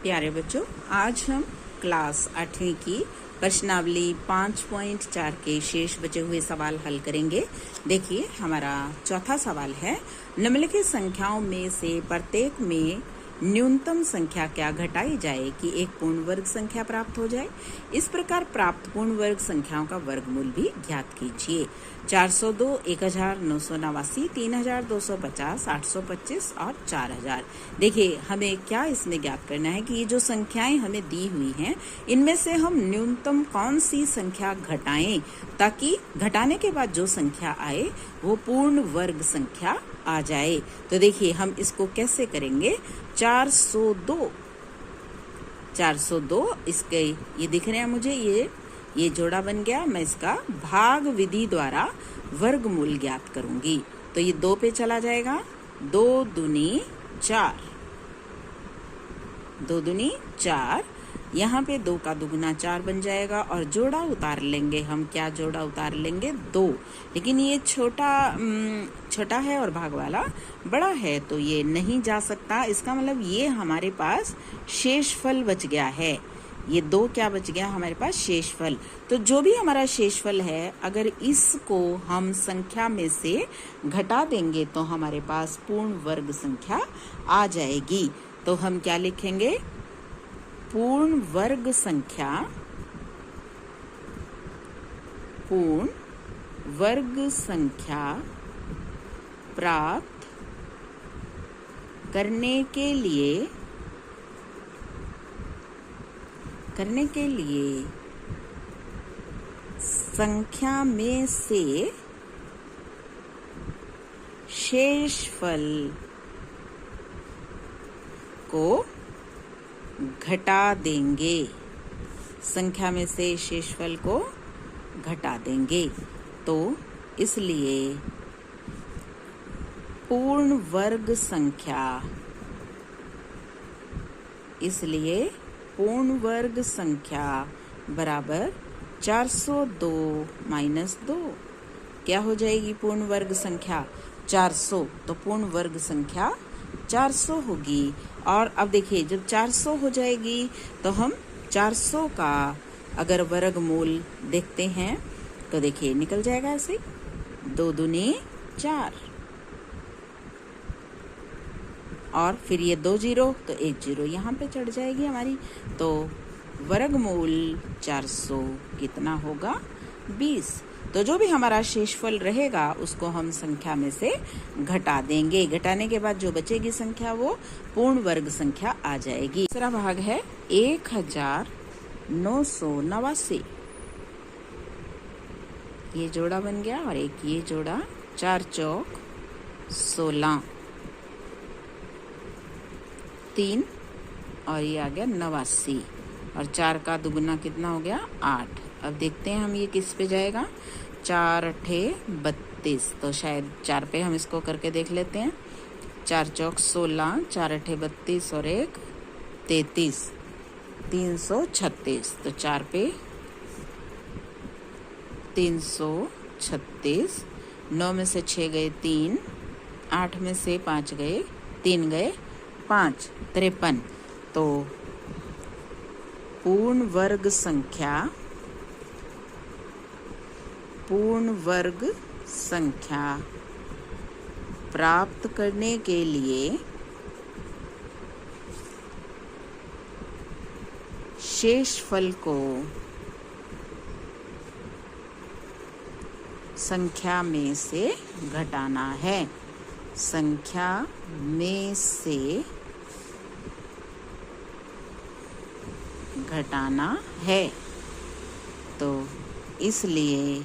प्यारे बच्चों, आज हम क्लास 8वीं की प्रश्नावली 5.4 के शेष बचे हुए सवाल हल करेंगे। देखिए, हमारा चौथा सवाल है, निम्नलिखित संख्याओं में से प्रत्येक में न्यूनतम संख्या क्या घटाई जाए कि एक पूर्ण वर्ग संख्या प्राप्त हो जाए। इस प्रकार प्राप्त पूर्ण वर्ग संख्याओं का वर्गमूल भी ज्ञात कीजिए। 402, 1989, 3250, 825 और 4000। देखिए, हमें क्या इसमें ज्ञात करना है कि ये जो संख्याएं हमें दी हुई हैं, इनमें से हम न्यूनतम कौन सी संख्या घटाएं ताकि घटाने के बाद जो संख्या आए वो पूर्ण वर्ग संख्या आ जाए। तो देखिए, हम इसको कैसे करेंगे। 402 इसके ये दिख रहे हैं मुझे, ये जोड़ा बन गया। मैं इसका भाग विधि द्वारा वर्गमूल ज्ञात करूंगी। तो ये 2 पे चला जाएगा। 2 दूनी 4, 2 दूनी 4। यहाँ पे 2 का दुगुना 4 बन जाएगा और जोड़ा उतार लेंगे हम। क्या जोड़ा उतार लेंगे? 2। लेकिन ये छोटा है और भाग वाला बड़ा है, तो ये नहीं जा सकता। इसका मतलब ये हमारे पास शेषफल बच गया है। ये 2 क्या बच गया हमारे पास? शेषफल। तो जो भी हमारा शेषफल है, अगर इसको हम संख्या में से घटा देंगे तो हमारे पास पूर्ण वर्ग संख्या आ जाएगी। तो हम क्या लिखेंगे? पूर्ण वर्ग संख्या प्राप्त करने के लिए संख्या में से शेषफल को घटा देंगे। संख्या में से शेषफल को घटा देंगे। तो इसलिए पूर्ण वर्ग संख्या बराबर 402 माइनस 2। क्या हो जाएगी पूर्ण वर्ग संख्या? 400। तो पूर्ण वर्ग संख्या 400 होगी। और अब देखिए, जब 400 हो जाएगी तो हम 400 का अगर वर्गमूल देखते हैं तो देखिए निकल जाएगा ऐसे। 2 दूनी 4 और फिर ये 2 जीरो, तो 1 जीरो यहाँ पे चढ़ जाएगी हमारी। तो वर्गमूल 400 कितना होगा? 20। तो जो भी हमारा शेषफल रहेगा उसको हम संख्या में से घटा देंगे। घटाने के बाद जो बचेगी संख्या वो पूर्ण वर्ग संख्या आ जाएगी। दूसरा भाग है 1989। ये जोड़ा बन गया और एक ये जोड़ा। 4 चौक 16, 3 और ये आ गया 89 और 4 का दुगुना कितना हो गया? 8। अब देखते हैं हम ये किस पे जाएगा। 4 अठे 32। तो शायद 4 पे हम इसको करके देख लेते हैं। 4 चौक 16, 4 अठे 32 और 1 33, 336। तो 4 पे 336। 9 में से 6 गए 3, 8 में से 5 गए 3 गए 5, 53। तो पूर्ण वर्ग संख्या प्राप्त करने के लिए शेषफल को संख्या में से घटाना है। संख्या में से घटाना है। तो इसलिए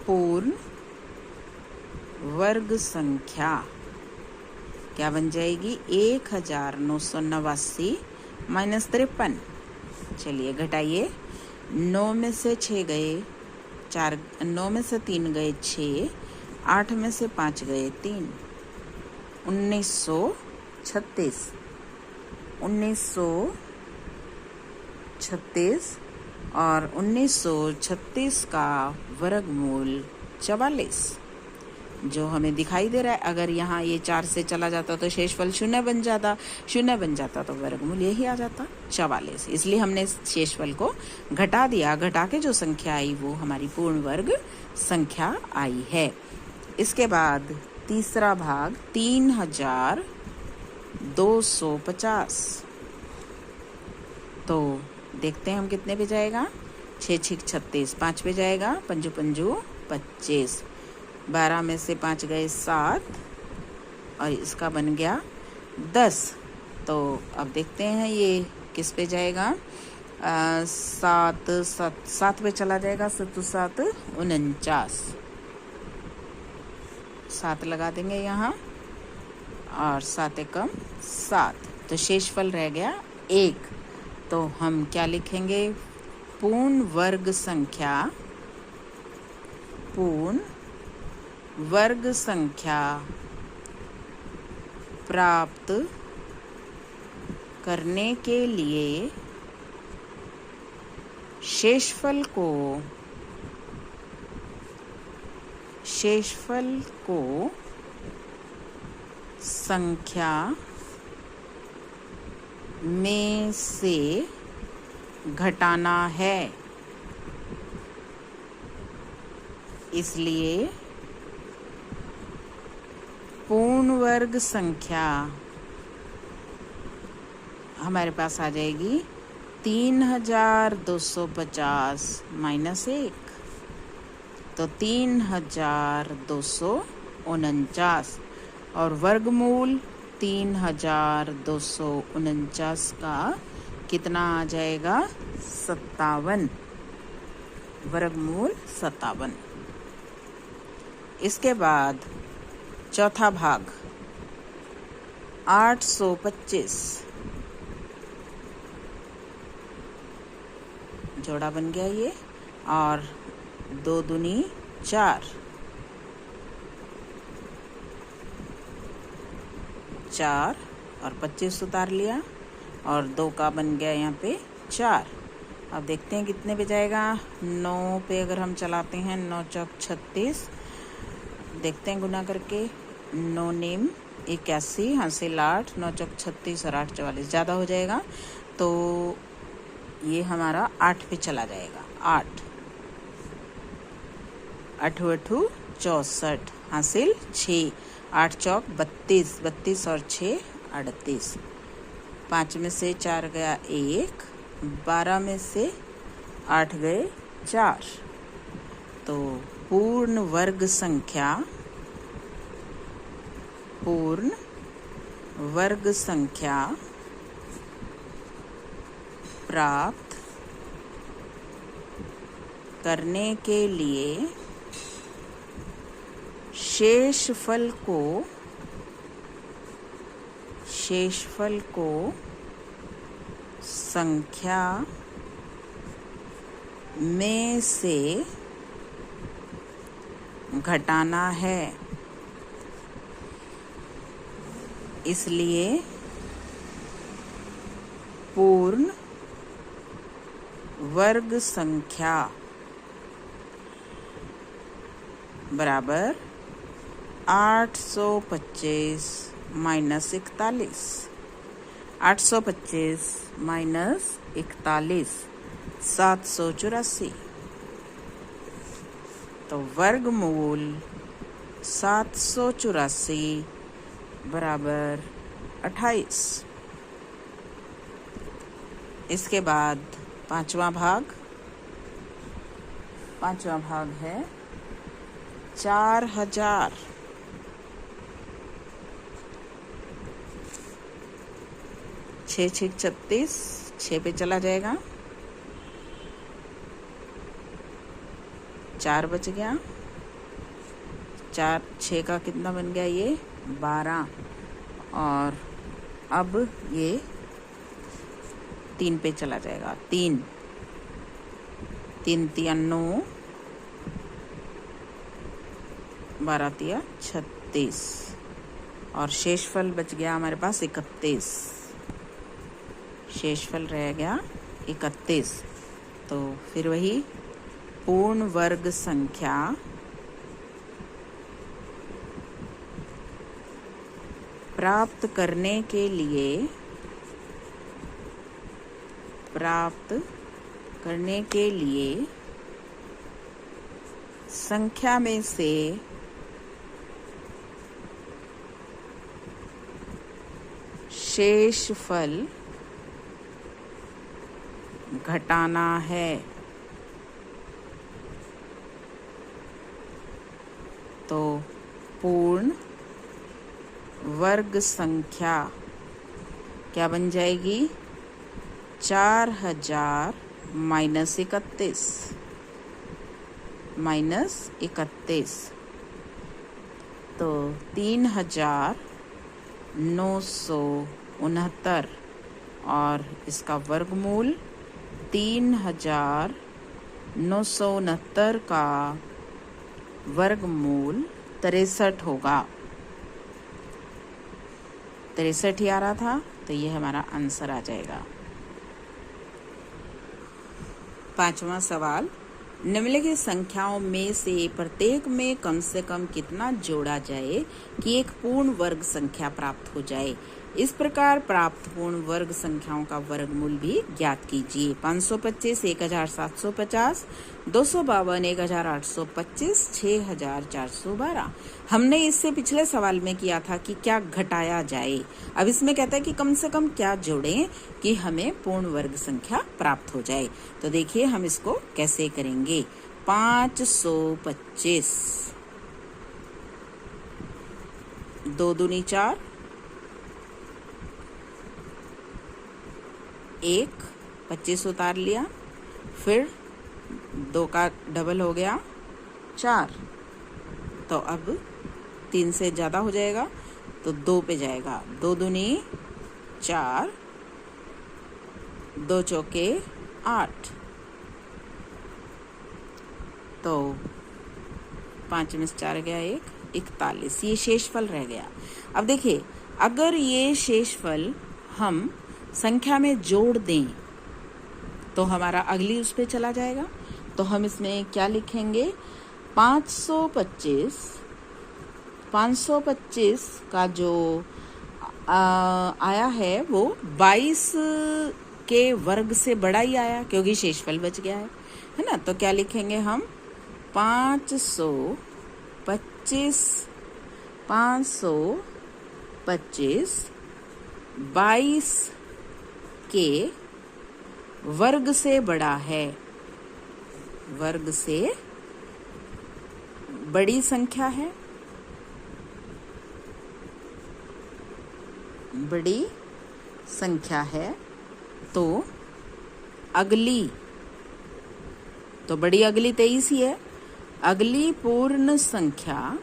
पूर्ण वर्ग संख्या क्या बन जाएगी? 1989 माइनस 53। चलिए घटाइए। 9 में से 6 गए 4, 9 में से 3 गए 6, 8 में से 5 गए 3, 1936। 1936 और 1936 का वर्गमूल 44 जो हमें दिखाई दे रहा है। अगर यहाँ ये 4 से चला जाता तो शेषफल 0 बन जाता, 0 बन जाता तो वर्गमूल यही आ जाता 44। इसलिए हमने शेषफल को घटा दिया, घटा के जो संख्या आई वो हमारी पूर्ण वर्ग संख्या आई है। इसके बाद तीसरा भाग 3250। तो देखते हैं हम कितने पे जाएगा। 6 6 36, 5 पे जाएगा, पंजू पंजू 25, 12 में से 5 गए 7 और इसका बन गया 10। तो अब देखते हैं ये किस पे जाएगा। 7 पे चला जाएगा, 7 7 49, 7 लगा देंगे यहाँ और 7 एकम 7, तो शेषफल रह गया 1। तो हम क्या लिखेंगे, पूर्ण वर्ग संख्या प्राप्त करने के लिए शेषफल को संख्या में से घटाना है। इसलिए पूर्ण वर्ग संख्या हमारे पास आ जाएगी 3250 माइनस 1, तो 3249 और वर्गमूल 3249 का कितना आ जाएगा, 57, वर्गमूल 57। इसके बाद चौथा भाग 825, जोड़ा बन गया ये, और 2 दूनी 4, 4 और 25 उतार लिया और 2 का बन गया यहाँ पे 4। अब देखते हैं कितने पे जाएगा। 9 पे अगर हम चलाते हैं, 9 चौक 36, देखते हैं गुना करके, 9 नेम 81, हासिल 8, 9 चौक 36 और 8 44, ज़्यादा हो जाएगा तो ये हमारा 8 पे चला जाएगा। 8 8 64, हासिल 6, 8 चौक 32, 32 और 6 38, 5 में से 4 गया 1, 12 में से 8 गए 4, तो पूर्ण वर्ग संख्या प्राप्त करने के लिए शेषफल को संख्या में से घटाना है। इसलिए पूर्ण वर्ग संख्या बराबर 825 माइनस 41, 825 माइनस 41 784, तो वर्गमूल 784 बराबर 28। इसके बाद पांचवा भाग है 4000। 6 6 36, 6 पे चला जाएगा, 4 बच गया, 4 6 का कितना बन गया, ये 12, और अब ये 3 पे चला जाएगा, 3 3 तिया 9, 12 तिया 36, और शेषफल बच गया हमारे पास 31, शेषफल रह गया 31। तो फिर वही पूर्ण वर्ग संख्या प्राप्त करने के लिए संख्या में से शेषफल घटाना है। तो पूर्ण वर्ग संख्या क्या बन जाएगी? 4000 माइनस 31 तो 3969 और इसका वर्गमूल 3969 का वर्गमूल 63 होगा। 63 ही आ रहा था, तो ये हमारा आंसर आ जाएगा। 5वां सवाल, निम्नलिखित संख्याओं में से प्रत्येक में कम से कम कितना जोड़ा जाए कि एक पूर्ण वर्ग संख्या प्राप्त हो जाए। इस प्रकार प्राप्त पूर्ण वर्ग संख्याओं का वर्गमूल भी ज्ञात कीजिए। 525 1750, 252 1825, 6412। हमने इससे पिछले सवाल में किया था कि क्या घटाया जाए। अब इसमें कहता है कि कम से कम क्या जोड़ें कि हमें पूर्ण वर्ग संख्या प्राप्त हो जाए। तो देखिए हम इसको कैसे करेंगे। 525, 2 दूनी 4, 1 25 उतार लिया, फिर 2 का डबल हो गया 4। तो अब 3 से ज़्यादा हो जाएगा तो 2 पे जाएगा। 2 दूनी 4, 2 चौके 8, तो 5 में से 4 गया 1, 41। ये शेषफल रह गया। अब देखिए, अगर ये शेषफल हम संख्या में जोड़ दें तो हमारा अगली उस पे चला जाएगा। तो हम इसमें क्या लिखेंगे? 525 का जो आया है वो 22 के वर्ग से बड़ा ही आया, क्योंकि शेषफल बच गया है ना। तो क्या लिखेंगे हम? 525 22 के वर्ग से बड़ा है, वर्ग से बड़ी संख्या है, बड़ी संख्या है। तो अगली, तो बड़ी अगली 23 ही है। अगली पूर्ण संख्या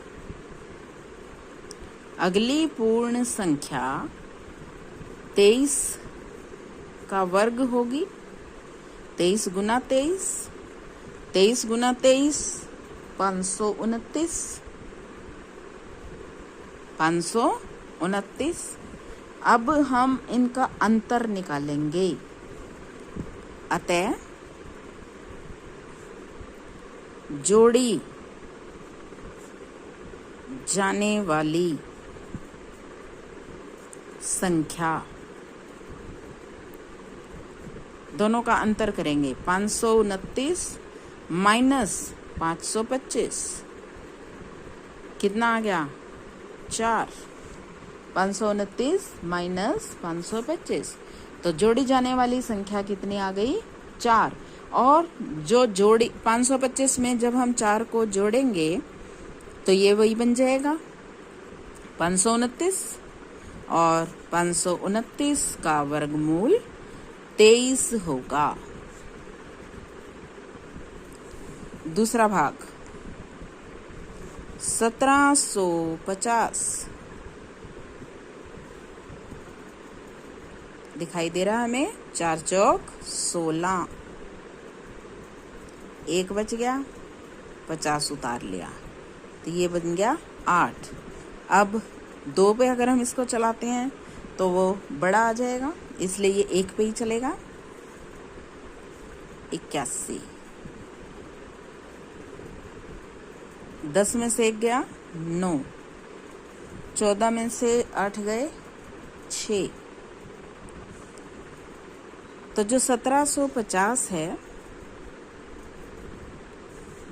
23 का वर्ग होगी। 23 गुना 23, 23 गुना 23 529। अब हम इनका अंतर निकालेंगे। अतः जोड़ी जाने वाली संख्या, दोनों का अंतर करेंगे। 529 माइनस 525 कितना आ गया? 4। 529 माइनस 525, तो जोड़ी जाने वाली संख्या कितनी आ गई? 4। और जो जोड़ी 525 में जब हम 4 को जोड़ेंगे तो ये वही बन जाएगा 529, और 529 का वर्गमूल 23 होगा। दूसरा भाग 1750 दिखाई दे रहा हमें। 4 चौक 16, 1 बच गया, 50 उतार लिया, तो ये बन गया 8। अब 2 पे अगर हम इसको चलाते हैं तो वो बड़ा आ जाएगा, इसलिए ये 1 पे ही चलेगा। 81, 10 में से 1 गया 9, 14 में से 8 गए 6, तो जो 1750 है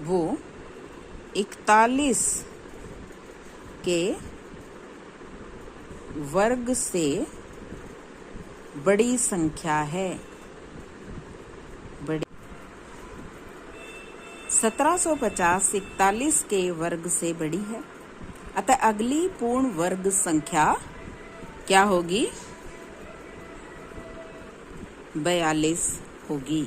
वो 41 के वर्ग से बड़ी संख्या है। 1750 41 के वर्ग से बड़ी है, अतः अगली पूर्ण वर्ग संख्या क्या होगी? 42 होगी।